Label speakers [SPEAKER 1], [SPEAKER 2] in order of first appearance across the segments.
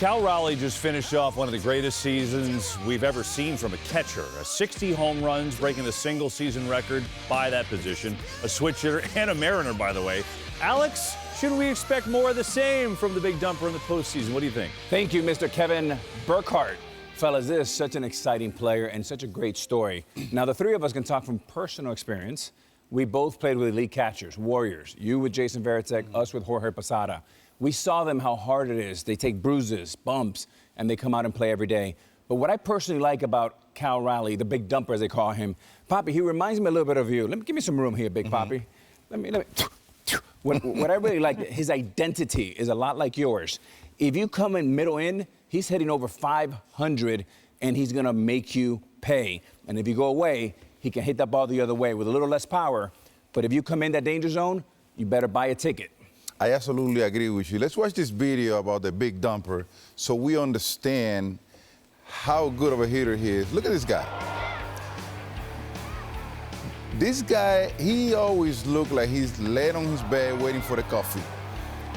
[SPEAKER 1] Cal Raleigh just finished off one of the greatest seasons we've ever seen from a catcher. 60 home runs, breaking the single-season record by that position. A switch hitter and a Mariner, by the way. Alex, should we expect more of the same from the big dumper in the postseason? What do you think?
[SPEAKER 2] Thank you, Mr. Kevin Burkhardt. Fellas, this is such an exciting player and such a great story. Now, the three of us can talk from personal experience. We both played with elite catchers, warriors. You with Jason Varitek, us with Jorge Posada. We saw them how hard it is. They take bruises, bumps, and they come out and play every day. But what I personally like about Cal Raleigh, the big dumper as they call him, Poppy, he reminds me a little bit of you. Give me some room here, Big Poppy. Let me. What I really like, his identity is a lot like yours. If you come in middle in, he's hitting over 500, and he's gonna make you pay. And if you go away, he can hit that ball the other way with a little less power. But if you come in that danger zone, you better buy a ticket.
[SPEAKER 3] I absolutely agree with you. Let's watch this video about the big dumper so we understand how good of a hitter he is. Look at this guy. This guy, he always looked like he's laying on his bed waiting for the coffee.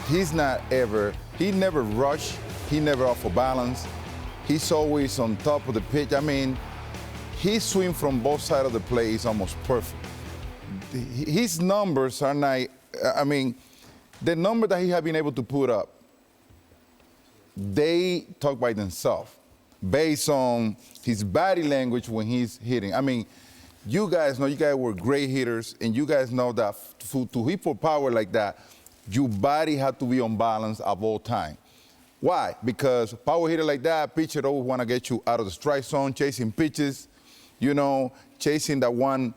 [SPEAKER 3] He never rush, he never off for balance. He's always on top of the pitch. I mean, his swing from both sides of the plate is almost perfect. His numbers are not, the number that he has been able to put up, they talk by themselves based on his body language when he's hitting. I mean, you guys know, you guys were great hitters, and you guys know that to hit for power like that, your body has to be on balance at all time. Why? Because power hitter like that, pitcher always want to get you out of the strike zone, chasing pitches, you know, chasing that one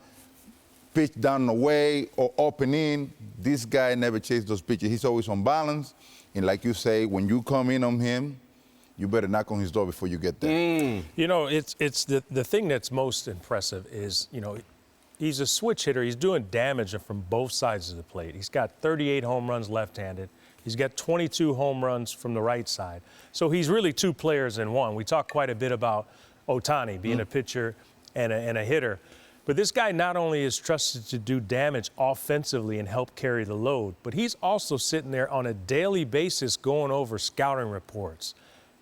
[SPEAKER 3] pitch down the way or up and in. This guy never chased those pitches. He's always on balance. And like you say, when you come in on him, you better knock on his door before you get there.
[SPEAKER 4] You know, it's the thing that's most impressive is, you know, he's a switch hitter. He's doing damage from both sides of the plate. He's got 38 home runs left-handed. He's got 22 home runs from the right side. So he's really two players in one. We talk quite a bit about Ohtani being a pitcher and a hitter. But this guy not only is trusted to do damage offensively and help carry the load, but he's also sitting there on a daily basis going over scouting reports.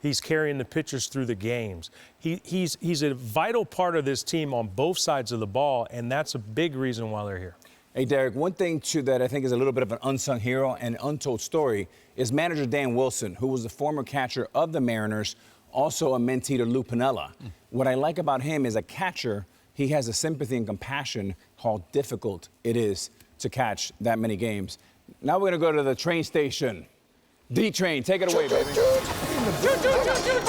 [SPEAKER 4] He's carrying the pitchers through the games. He's a vital part of this team on both sides of the ball, and that's a big reason why they're here.
[SPEAKER 2] Hey, Derek, one thing, too, that I think is a little bit of an unsung hero and untold story is manager Dan Wilson, who was the former catcher of the Mariners, also a mentee to Lou Piniella. What I like about him is a catcher, he has a sympathy and compassion how difficult it is to catch that many games. Now we're going to go to the train station. D-Train, take it away, baby.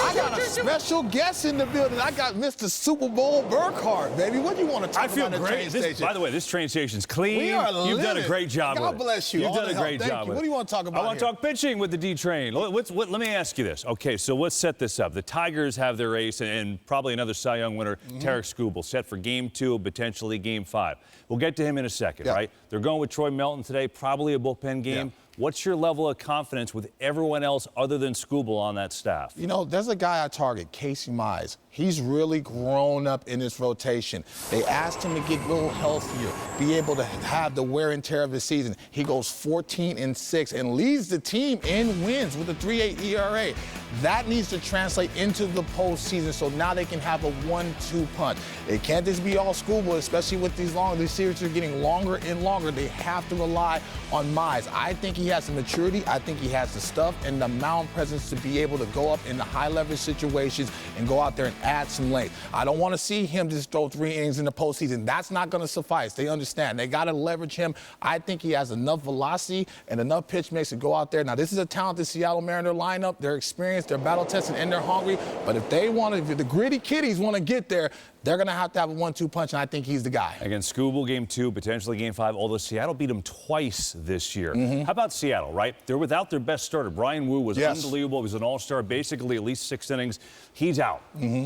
[SPEAKER 5] I got a special guest in the building. I got Mr. Super Bowl Burkhardt, baby. What do you want to talk about the train station?
[SPEAKER 1] By the way, this train station's clean.
[SPEAKER 5] We are
[SPEAKER 1] You've done a great job with it.
[SPEAKER 5] God bless you.
[SPEAKER 1] You've done a great job with it.
[SPEAKER 5] What do you want to talk about
[SPEAKER 1] I want to talk pitching with the D-Train. Let me ask you this. Okay, so let's set this up. The Tigers have their ace and probably another Cy Young winner, Tarek Skubal, set for Game 2, potentially Game 5. We'll get to him in a second, right? They're going with Troy Melton today, probably a bullpen game. Yeah. What's your level of confidence with everyone else other than Skubal on that staff?
[SPEAKER 5] You know, there's a guy I target, Casey Mize. He's really grown up in this rotation. They asked him to get a little healthier, be able to have the wear and tear of the season. He goes 14-6 and leads the team in wins with a 3.8 ERA. That needs to translate into the postseason, so now they can have a 1-2 punch. It can't just be all Skubal, especially with these series are getting longer and longer. They have to rely on Mize. I think he has the maturity. I think he has the stuff and the mound presence to be able to go up in the high leverage situations and go out there and add some length. I don't want to see him just throw 3 innings in the postseason. That's not going to suffice. They understand. They got to leverage him. I think he has enough velocity and enough pitch mix to go out there. Now, this is a talented Seattle Mariner lineup. They're experienced, they're battle tested, and they're hungry. But if the gritty kitties want to get there, they're going to have a 1-2 punch, and I think he's the guy.
[SPEAKER 1] Against Skubal, Game 2, potentially Game 5, although Seattle beat them twice this year. How about Seattle, right? They're without their best starter. Brian Wu was unbelievable. He was an all-star, basically at least 6 innings. He's out.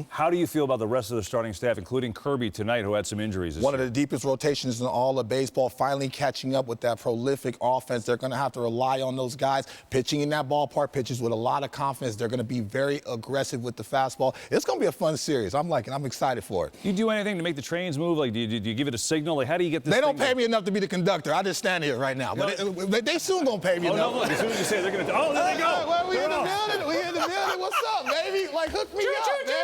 [SPEAKER 1] How do you feel about the rest of the starting staff, including Kirby tonight, who had some injuries this
[SPEAKER 5] One
[SPEAKER 1] year?
[SPEAKER 5] of the deepest rotations in all of baseball, finally catching up with that prolific offense. They're going to have to rely on those guys. Pitching in that ballpark, pitches with a lot of confidence. They're going to be very aggressive with the fastball. It's going to be a fun series. I'm excited for it. for.
[SPEAKER 1] You do anything to make the trains move? Like, do you give it a signal? Like, how do you get this?
[SPEAKER 5] They don't
[SPEAKER 1] thing
[SPEAKER 5] pay me enough to be the conductor. I just stand here right now. But they soon gonna pay me
[SPEAKER 1] Oh,
[SPEAKER 5] enough.
[SPEAKER 1] no, look, as soon as you say they're going to. Oh, there they go.
[SPEAKER 5] We in
[SPEAKER 1] They're
[SPEAKER 5] the
[SPEAKER 1] off.
[SPEAKER 5] building. We in the building. What's up, baby? Like, hook me up, man.